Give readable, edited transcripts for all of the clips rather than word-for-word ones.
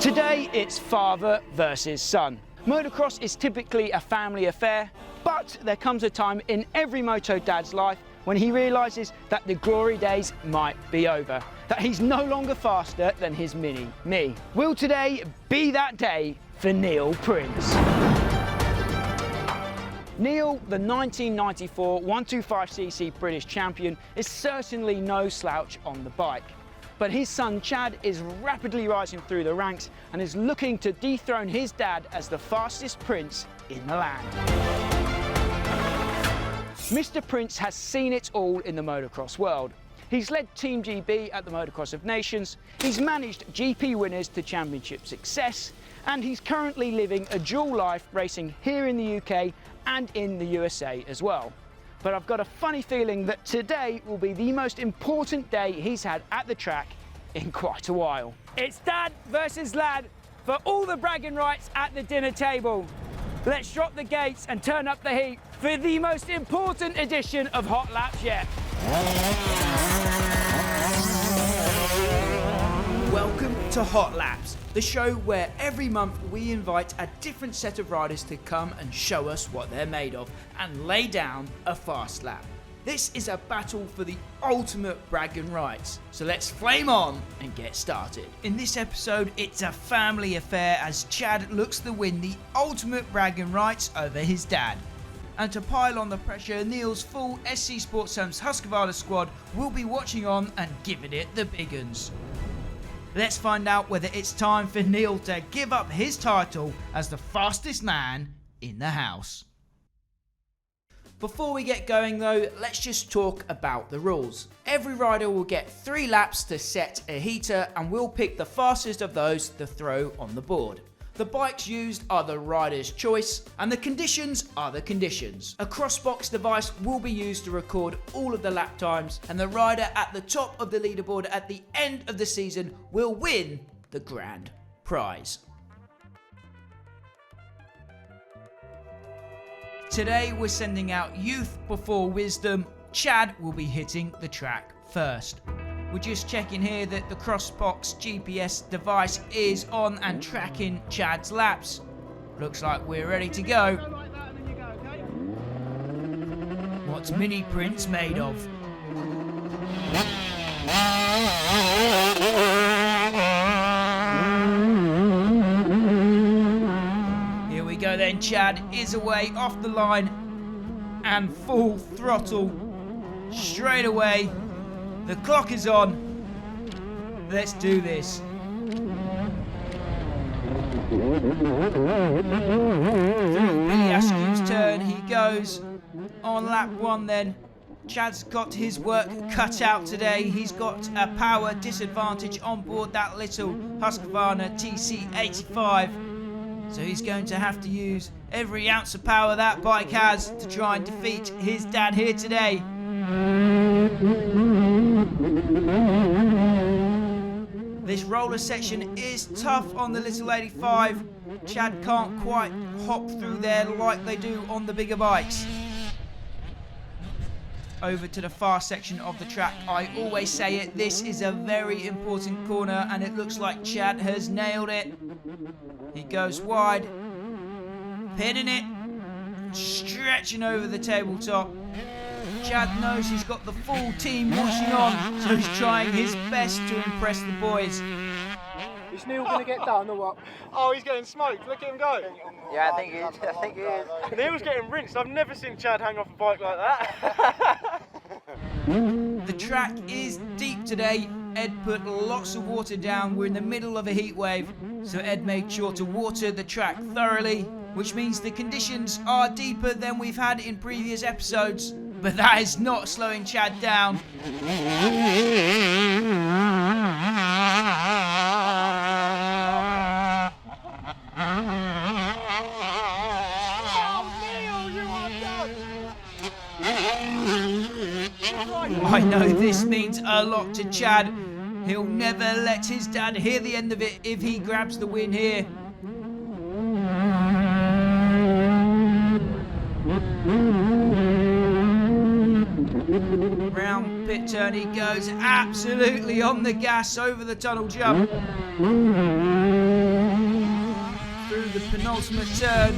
Today it's father versus son. Motocross is typically a family affair, but there comes a time in every moto dad's life when he realises that the glory days might be over, that he's no longer faster than his mini me. Will today be that day for Neil Prince? Neil, the 1994 125cc British champion, is certainly no slouch on the bike. But his son Chad is rapidly rising through the ranks and is looking to dethrone his dad as the fastest Prince in the land. Mr. Prince has seen it all in the motocross world. He's led Team GB at the Motocross of Nations, he's managed GP winners to championship success, and he's currently living a dual life racing here in the UK and in the USA as well. But I've got a funny feeling that today will be the most important day he's had at the track in quite a while. It's dad versus lad for all the bragging rights at the dinner table. Let's drop the gates and turn up the heat for the most important edition of Hot Laps yet. Welcome to Hot Laps, the show where every month we invite a different set of riders to come and show us what they're made of and lay down a fast lap. This is a battle for the ultimate bragging rights, so let's flame on and get started. In this episode, it's a family affair as Chad looks to win the ultimate bragging rights over his dad. And to pile on the pressure, Neil's full SC Sports Homes Husqvarna squad will be watching on and giving it the big uns. Let's find out whether it's time for Neil to give up his title as the fastest man in the house. Before we get going though, let's just talk about the rules. Every rider will get 3 laps to set a heater and we'll pick the fastest of those to throw on the board. The bikes used are the rider's choice and the conditions are the conditions. A crossbox device will be used to record all of the lap times and the rider at the top of the leaderboard at the end of the season will win the grand prize. Today we're sending out youth before wisdom. Chad will be hitting the track first. We're just checking here that the Crossbox GPS device is on and tracking Chad's laps. Looks like we're ready to go. What's Mini Prince made of? Here we go then, Chad is away off the line and full throttle straight away. The clock is on. Let's do this. Through Billy Askew's turn he goes. On lap 1 then. Chad's got his work cut out today. He's got a power disadvantage on board that little Husqvarna TC85. So he's going to have to use every ounce of power that bike has to try and defeat his dad here today. This roller section is tough on the little 85. Chad can't quite hop through there like they do on the bigger bikes. Over to the far section of the track. I always say it, this is a very important corner and it looks like Chad has nailed it. He goes wide, pinning it, stretching over the tabletop. Chad knows he's got the full team watching on, so he's trying his best to impress the boys. Is Neil going to get done or what? Oh, he's getting smoked. Look at him go. Yeah, I think he is. Neil's getting rinsed. I've never seen Chad hang off a bike like that. The track is deep today. Ed put lots of water down. We're in the middle of a heat wave, so Ed made sure to water the track thoroughly, which means the conditions are deeper than we've had in previous episodes. But that is not slowing Chad down. I know this means a lot to Chad. He'll never let his dad hear the end of it if he grabs the win here. Round pit turn he goes, absolutely on the gas over the tunnel jump. penultimate turn.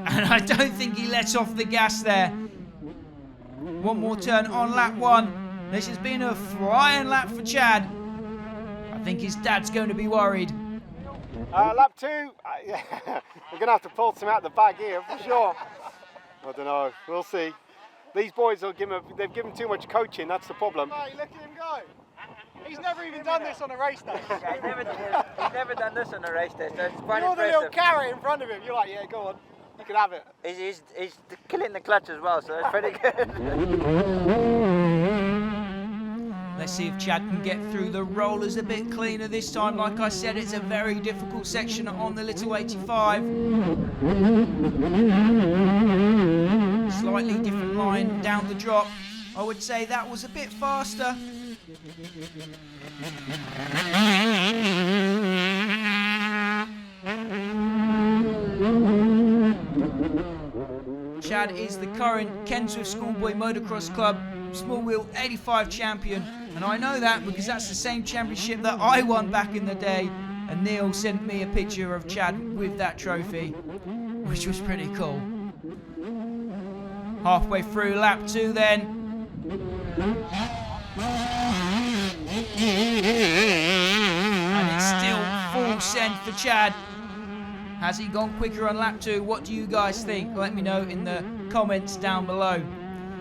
And I don't think he lets off the gas there. One more turn on lap 1. This has been a flying lap for Chad. I think his dad's going to be worried. Lap 2, we're going to have to pull some out of the bag here for sure. I don't know, we'll see. These boys will they've given too much coaching, that's the problem. Hey, look at him go. He's never even done this on a race day. Yeah, he's never done this on a race day, so it's quite You're the impressive. little carrot in front of him. You're like, yeah, go on. You can have it. He's killing the clutch as well, so it's pretty good. Let's see if Chad can get through the rollers a bit cleaner this time. Like I said, it's a very difficult section on the little 85. Slightly different line down the drop. I would say that was a bit faster. Chad is the current Kensworth Schoolboy Motocross Club Small Wheel 85 champion, and I know that because that's the same championship that I won back in the day, and Neil sent me a picture of Chad with that trophy, which was pretty cool. Halfway through lap 2 then. And it's still full send for Chad. Has he gone quicker on lap 2? What do you guys think? Let me know in the comments down below.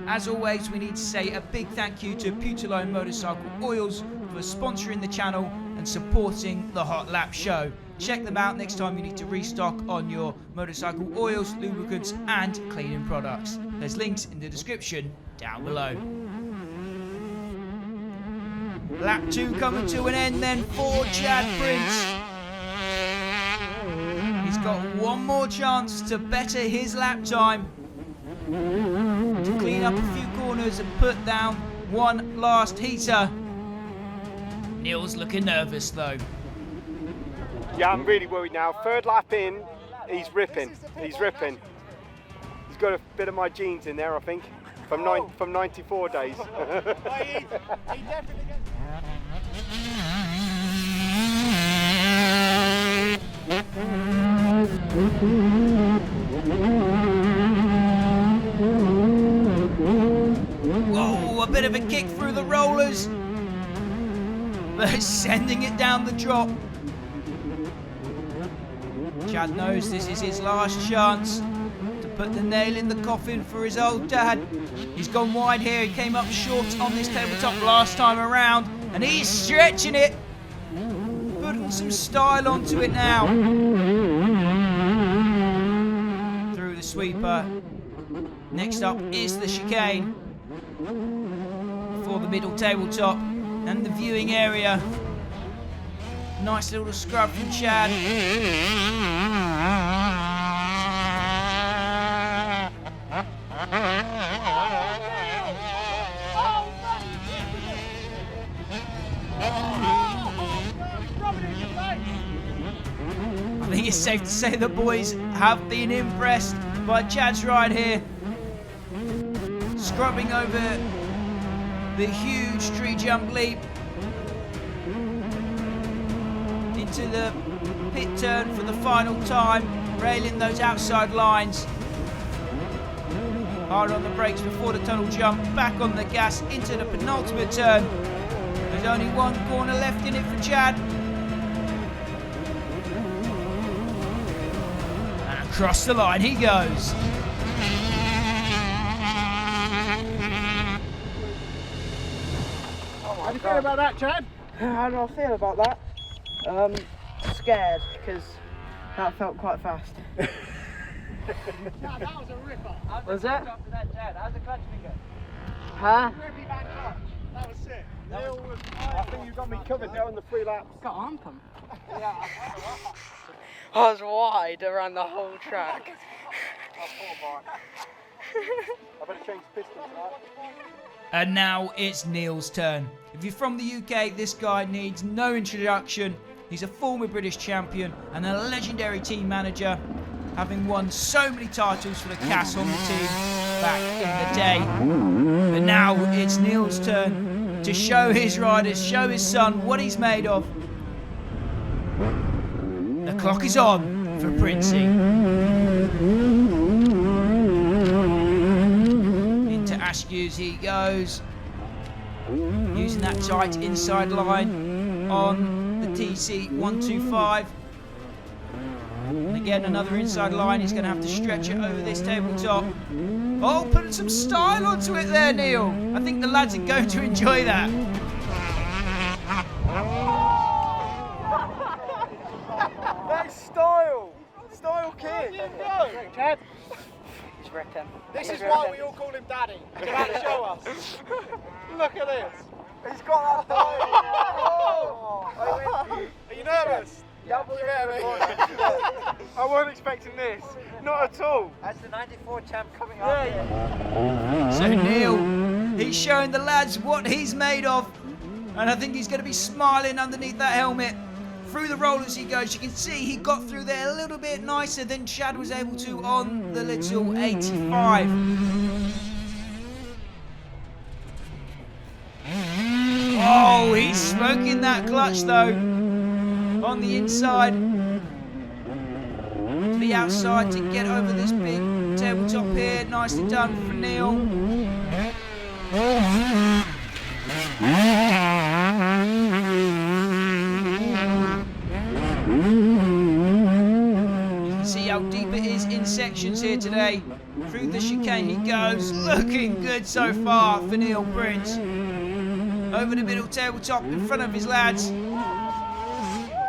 As always, we need to say a big thank you to Putalone Motorcycle Oils for sponsoring the channel and supporting the Hot Lap show. Check them out next time you need to restock on your motorcycle oils, lubricants and cleaning products. There's links in the description down below. Lap 2 coming to an end then for Chad Prince. He's got one more chance to better his lap time, to clean up a few corners and put down one last heater. Neil's looking nervous though. Yeah, I'm really worried now. Third lap in, he's ripping. He's ripping. He's got a bit of my genes in there, I think, from 94 days. He definitely gets... Whoa, a bit of a kick through the rollers, but sending it down the drop. Chad knows this is his last chance to put the nail in the coffin for his old dad. He's gone wide here. He came up short on this tabletop last time around, and he's stretching it, putting some style onto it now. Through the sweeper. Next up is the chicane before the middle tabletop and the viewing area. Nice little scrub from Chad. I think it's safe to say the boys have been impressed by Chad's ride here. Scrubbing over the huge tree jump leap into the pit turn for the final time, railing those outside lines. Hard on the brakes before the tunnel jump, back on the gas into the penultimate turn. There's only one corner left in it for Chad. And across the line he goes. How do you feel about that, Chad? How do I feel about that? Scared, because that felt quite fast. That was a ripper. Was it? How's the clutch finger? Huh? Rippy back clutch. That was sick. I think you got me covered there on the 3 laps. Got arm pump. I was wide around the whole track. I better change pistons now. And now it's Neil's turn. If you're from the UK, this guy needs no introduction. He's a former British champion and a legendary team manager, having won so many titles for the Cass Honda team back in the day. But now it's Neil's turn. to show his riders, show his son what he's made of. The clock is on for Princey. Into Askew's he goes, using that tight inside line on the TC 125. And again, another inside line. He's going to have to stretch it over this tabletop. Oh, putting some style onto it there, Neil. I think the lads are going to enjoy that. That's style! Style kid! Chad, Just reckon. this is why we all call him Daddy. He's about to show us. Look at this. He's got that style! Are you nervous? Double You better be. I wasn't expecting this. Not at all. That's the 94 champ coming up. So Neil, he's showing the lads what he's made of. And I think he's going to be smiling underneath that helmet. Through the rollers he goes. You can see he got through there a little bit nicer than Chad was able to on the little 85. Oh, he's smoking that clutch though. On the inside. To the outside to get over this big tabletop here. Nicely done for Neil. You can see how deep it is in sections here today. Through the chicane he goes. Looking good so far for Neil Prince. Over the middle tabletop in front of his lads.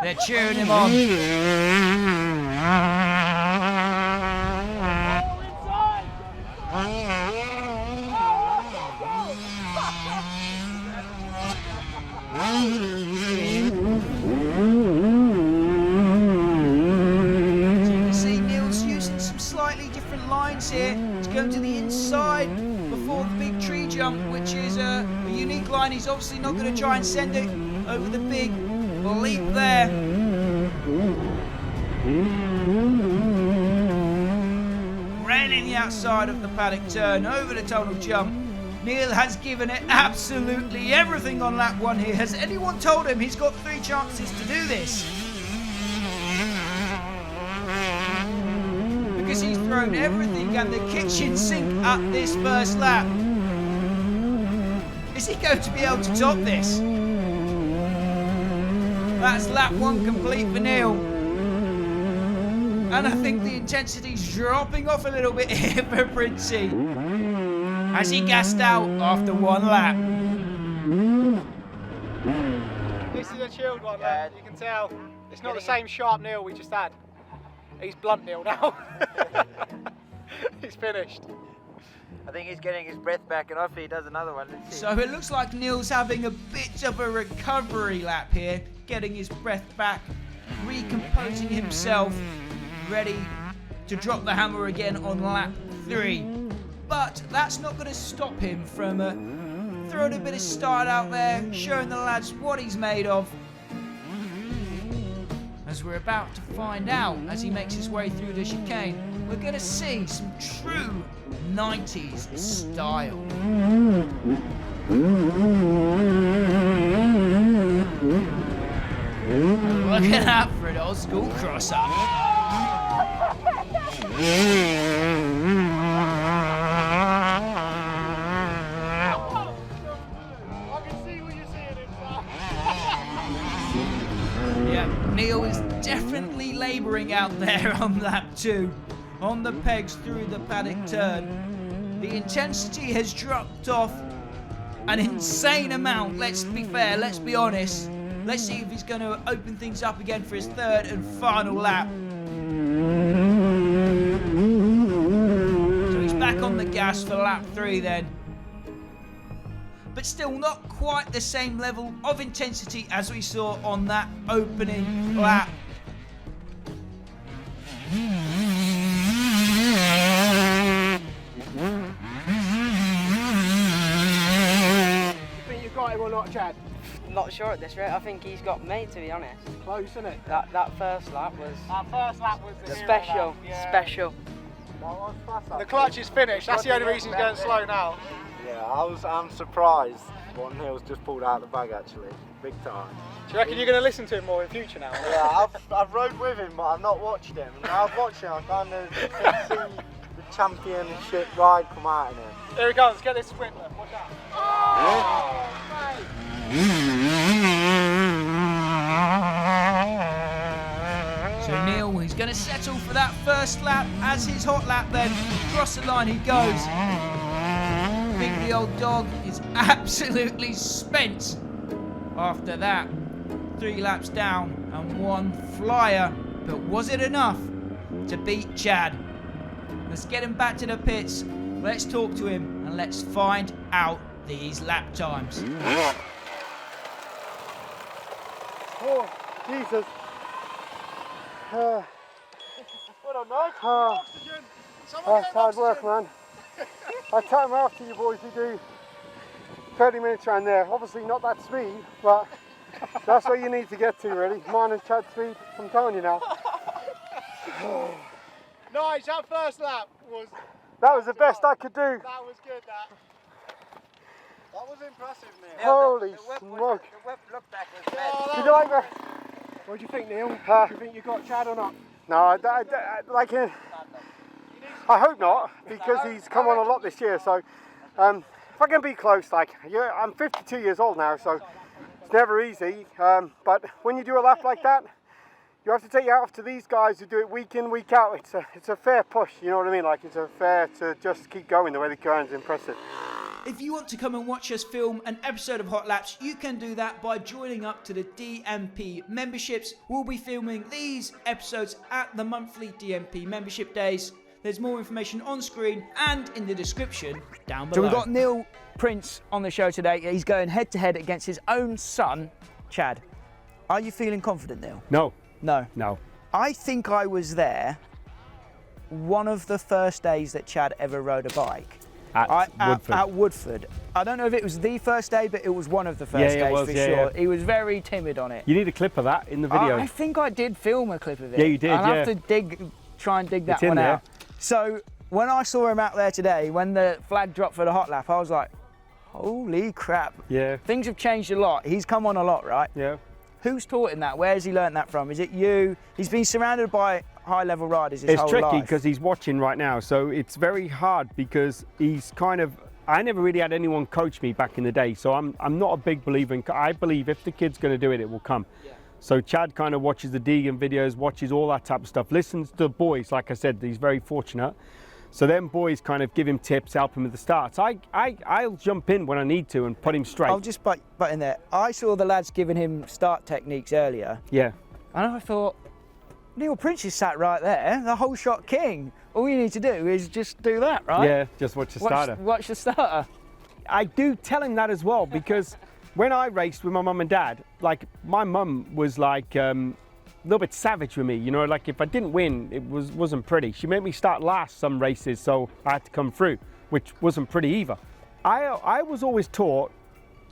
They're cheering him on. Here to go to the inside before the big tree jump, which is a unique line. He's obviously not going to try and send it over the big leap there. Railing the outside of the paddock turn over the tonal jump. Neil has given it absolutely everything on lap one here. Has anyone told him he's got 3 chances to do this? Because he's thrown everything and the kitchen sink at this first lap. Is he going to be able to top this? That's lap 1 complete for Neil. And I think the intensity's dropping off a little bit here for Princey. As he gassed out after 1 lap. This is a chilled one, man. You can tell. It's not the same sharp Neil we just had. He's blunt Neil now. He's finished. I think he's getting his breath back, and hopefully he does another one. Let's see. So it looks like Neil's having a bit of a recovery lap here, getting his breath back, recomposing himself, ready to drop the hammer again on lap 3. But that's not going to stop him from throwing a bit of style out there, showing the lads what he's made of. As we're about to find out as he makes his way through the chicane, we're going to see some true 90s style. Look at that for an old school cross-up. Neil is definitely labouring out there on lap 2, on the pegs through the paddock turn. The intensity has dropped off an insane amount, let's be fair, let's be honest. Let's see if he's going to open things up again for his 3rd and final lap. So he's back on the gas for lap 3 then. But still not quite the same level of intensity as we saw on that opening lap. You think you've got him or not, Chad? Not sure at this rate. I think he's got me, to be honest. Close, isn't it? That first lap was Our first lap was the special. hero lap. Yeah. Special. The clutch is finished. That's the only reason he's going slow now. Yeah, I'm surprised what Neil's just pulled out of the bag actually, big time. Do you reckon you're going to listen to him more in future now? Yeah, I've rode with him, but I've not watched him. And I've watched him, I've kind of see the championship ride come out in him. Here he comes, get this sprint left, watch out. So Neil, he's going to settle for that first lap as his hot lap then. Across the line he goes. I think the old dog is absolutely spent after that. 3 laps down and 1 flyer. But was it enough to beat Chad? Let's get him back to the pits. Let's talk to him and let's find out these lap times. Oh, Jesus. Well done, Mike. Oxygen. That's hard work, man. I time after you boys, you do 30 minutes around there. Obviously not that speed, but that's what you need to get to, really. Mine and Chad's speed, I'm telling you now. Nice, that first lap was... That was the best I could do. That was good, that. That was impressive, Neil. Holy The whip smoke. looked like it was bad. Did you like that? What do you think, Neil? Do Uh, you think you got Chad or not? No, I hope not, because he's come on a lot this year. So if I can be close, I'm 52 years old now, so it's never easy. But when you do a lap like that, you have to take it out to these guys who do it week in, week out. It's a fair push, you know what I mean? Like, it's a fair to just keep going the way the ground's impressive. If you want to come and watch us film an episode of Hot Laps, you can do that by joining up to the DMP memberships. We'll be filming these episodes at the monthly DMP membership days. There's more information on screen and in the description down below. So we've got Neil Prince on the show today. He's going head to head against his own son, Chad. Are you feeling confident, Neil? No. No. No. I think I was there one of the first days that Chad ever rode a bike. At Woodford. I don't know if it was the first day, but it was one of the first days for sure. Yeah. He was very timid on it. You need a clip of that in the video. I think I did film a clip of it. Yeah, you did, I'll have to try and dig that one out. So when I saw him out there today, when the flag dropped for the hot lap, I was like, holy crap. Yeah. Things have changed a lot. He's come on a lot, right? Yeah. Who's taught him that? Where has he learned that from? Is it you? He's been surrounded by high-level riders his whole life. It's tricky because he's watching right now, so it's very hard because he's kind of... I never really had anyone coach me back in the day, so I'm not a big believer in... I believe if the kid's going to do it, it will come. Yeah. So Chad kind of watches the Deegan videos, watches all that type of stuff, listens to the boys. Like I said, he's very fortunate. So them boys kind of give him tips, help him with the starts. I'll jump in when I need to and put him straight. I'll just butt in there. I saw the lads giving him start techniques earlier. Yeah. And I thought, Neil Prince is sat right there, the whole shot king. All you need to do is just do that, right? Yeah, just watch the starter. Watch the starter. I do tell him that as well, because when I raced with my mum and dad, like my mum was like a little bit savage with me, you know, like if I didn't win, it wasn't pretty. She made me start last some races, so I had to come through, which wasn't pretty either. I was always taught,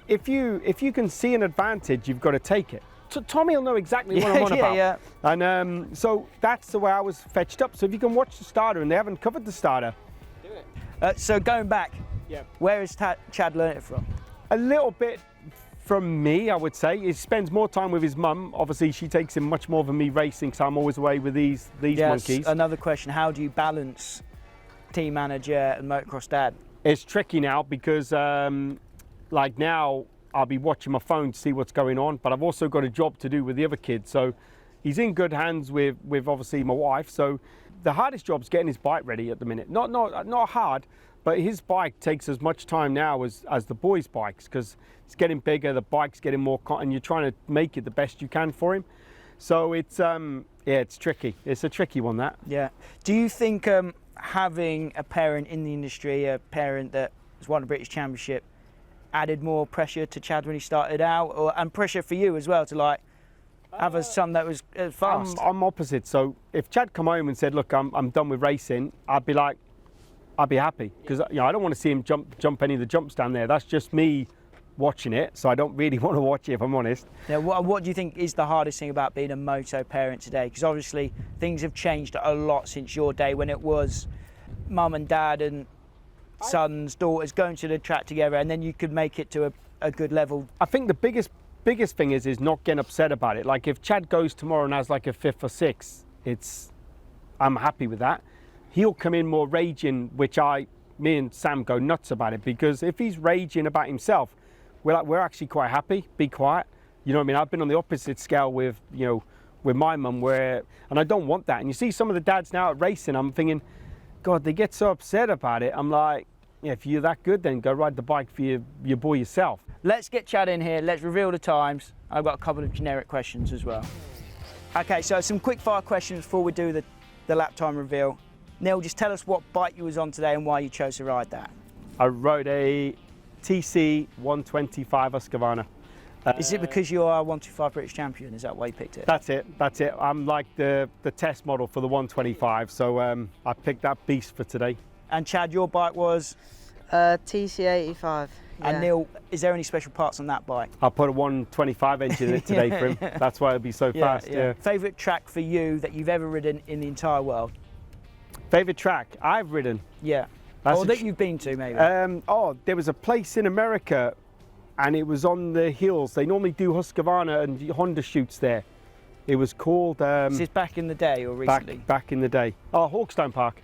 if you can see an advantage, you've got to take it. So Tommy will know exactly what I'm on about. Yeah. And so that's the way I was fetched up. So if you can watch the starter and they haven't covered the starter. Do it. So going back, where has Chad learned it from? A little bit from me, I would say. He spends more time with his mum. Obviously, she takes him much more than me racing, so I'm always away with these monkeys. Another question, how do you balance team manager and motocross dad? It's tricky now because like now, I'll be watching my phone to see what's going on, but I've also got a job to do with the other kids. So he's in good hands with obviously my wife. So the hardest job's getting his bike ready at the minute. Not hard, but his bike takes as much time now as the boys' bikes because it's getting bigger, the bike's getting more, and you're trying to make it the best you can for him. So it's it's tricky. It's a tricky one, that. Yeah. Do you think having a parent in the industry, a parent that has won a British Championship, added more pressure to Chad when he started out, and pressure for you as well to like have a son that was fast? I'm opposite. So if Chad come home and said, "Look, I'm done with racing," I'd be happy because I don't want to see him jump any of the jumps down there. That's just me watching it, so I don't really want to watch it if I'm honest. Yeah. What do you think is the hardest thing about being a moto parent today? Because obviously things have changed a lot since your day when it was mum and dad and sons, daughters going to the track together, and then you could make it to a good level. I think the biggest thing is not getting upset about it. Like if Chad goes tomorrow and has like a 5th or 6th, I'm happy with that. He'll come in more raging, which me and Sam go nuts about it, because if he's raging about himself, we're actually quite happy. Be quiet. You know what I mean? I've been on the opposite scale with my mum, and I don't want that. And you see some of the dads now at racing, I'm thinking, God, they get so upset about it. I'm like, yeah, if you're that good, then go ride the bike for your boy yourself. Let's get Chad in here. Let's reveal the times. I've got a couple of generic questions as well. Okay, so some quick fire questions before we do the lap time reveal. Neil, just tell us what bike you was on today and why you chose to ride that. I rode a TC 125 Husqvarna. Is it because you are a 125 British champion? Is that why you picked it? That's it. I'm like the test model for the 125, so I picked that beast for today. And Chad, your bike was? TC85. And Neil, is there any special parts on that bike? I put a 125 engine in it today for him. That's why it'll be so fast. Yeah. Favourite track for you that you've ever ridden in the entire world? Favourite track I've ridden? Yeah. That's or that you've been to, maybe? There was a place in America, and it was on the hills. They normally do Husqvarna and Honda shoots there. It was called... Is this back in the day or recently? Back in the day. Oh, Hawkstone Park.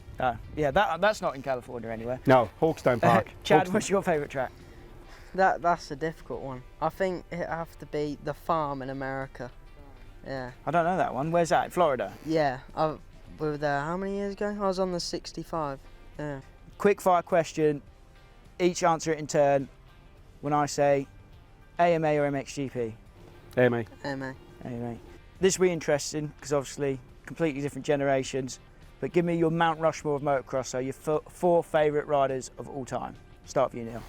Yeah, that's not in California anywhere. No, Hawkstone Park. Chad, what's your favourite track? That's a difficult one. I think it'd have to be the farm in America. Yeah. I don't know that one. Where's that? Florida? Yeah. We were there how many years ago? I was on the 65. Yeah. Quick fire question. Each answer it in turn. When I say AMA or MXGP? AMA. AMA. AMA. This will be interesting because obviously completely different generations. But give me your Mount Rushmore of motocross. So your 4 favourite riders of all time. Start with you, Neil.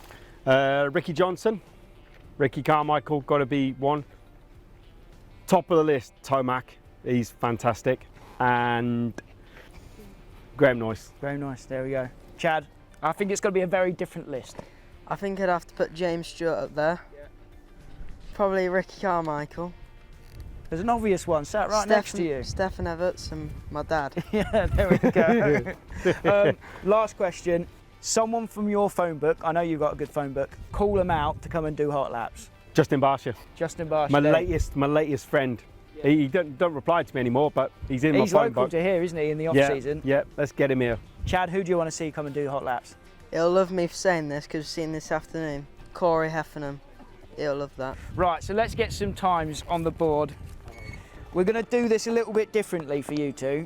Ricky Johnson, Ricky Carmichael, got to be one. Top of the list, Tomac, he's fantastic. And Graham Noyce. Graham Noyce, there we go. Chad, I think it's going to be a very different list. I think I'd have to put James Stewart up there. Yeah. Probably Ricky Carmichael. There's an obvious one sat right next to you. Stefan Everts and my dad. Yeah, there we go. Last question. Someone from your phone book, I know you've got a good phone book, call them out to come and do hot laps. Justin Barsha. Justin Barsha. My latest friend. Yeah. He don't reply to me anymore, but he's in my phone book. He's local to here, isn't he, in the off season? Yeah, let's get him here. Chad, who do you want to see come and do hot laps? He'll love me for saying this because we've seen this afternoon. Corey Heffernan. He'll love that. Right, so let's get some times on the board. We're going to do this a little bit differently for you two.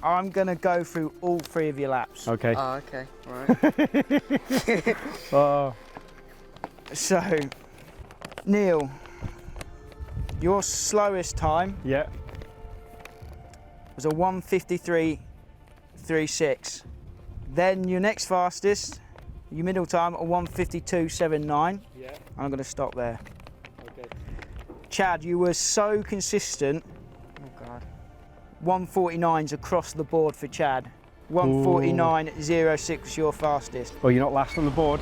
I'm going to go through all 3 of your laps. Okay. Oh, okay. Right. So, Neil, your slowest time was a 1:53.36. Then your next fastest, your middle time, a 1:52.79. Yeah. I'm going to stop there. Okay. Chad, you were so consistent. Oh God. 1:49s across the board for Chad. 1:49.06 was your fastest. Oh, you're not last on the board?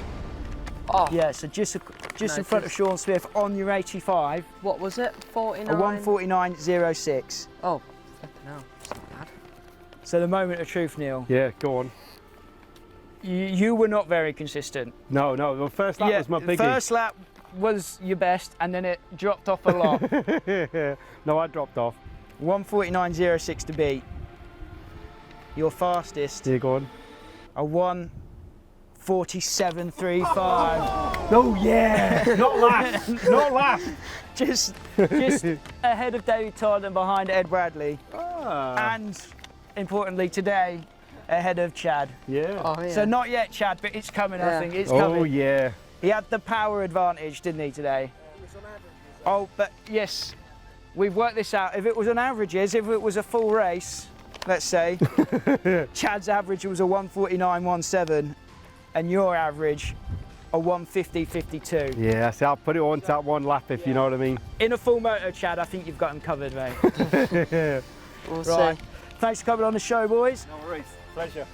Oh. Yeah, so just in front of Sean Smith on your 85. What was it? 49? A 1:49.06. Oh, flipping hell. That's not bad. So the moment of truth, Neil. Yeah, go on. You were not very consistent. No, the first lap was my biggie. The first lap was your best, and then it dropped off a lot. No, I dropped off. 1:49.06 to beat. Your fastest. Yeah, go on. A 1:47.35. Oh yeah! Not last. Not last. Just ahead of David Todd and behind Ed Bradley. And importantly today, ahead of Chad. Yeah. Oh, yeah. So not yet, Chad, but it's coming. I think it's coming. Oh yeah. He had the power advantage, didn't he, today? Oh, but yes, we've worked this out. If it was on averages, if it was a full race, let's say, Chad's average was a 1:49.17, and your average a 1:50.52. Yeah, so I'll put it on to that one lap if you know what I mean. In a full moto, Chad, I think you've got him covered, mate. We'll Right. see. Thanks for coming on the show, boys. No worries. Pleasure.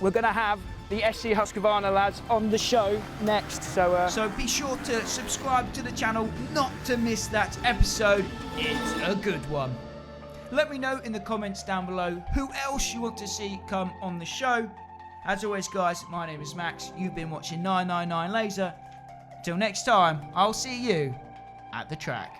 We're going to have the SC Husqvarna lads on the show next. So be sure to subscribe to the channel not to miss that episode. It's a good one. Let me know in the comments down below who else you want to see come on the show. As always, guys, my name is Max. You've been watching 999 Laser. Till next time, I'll see you at the track.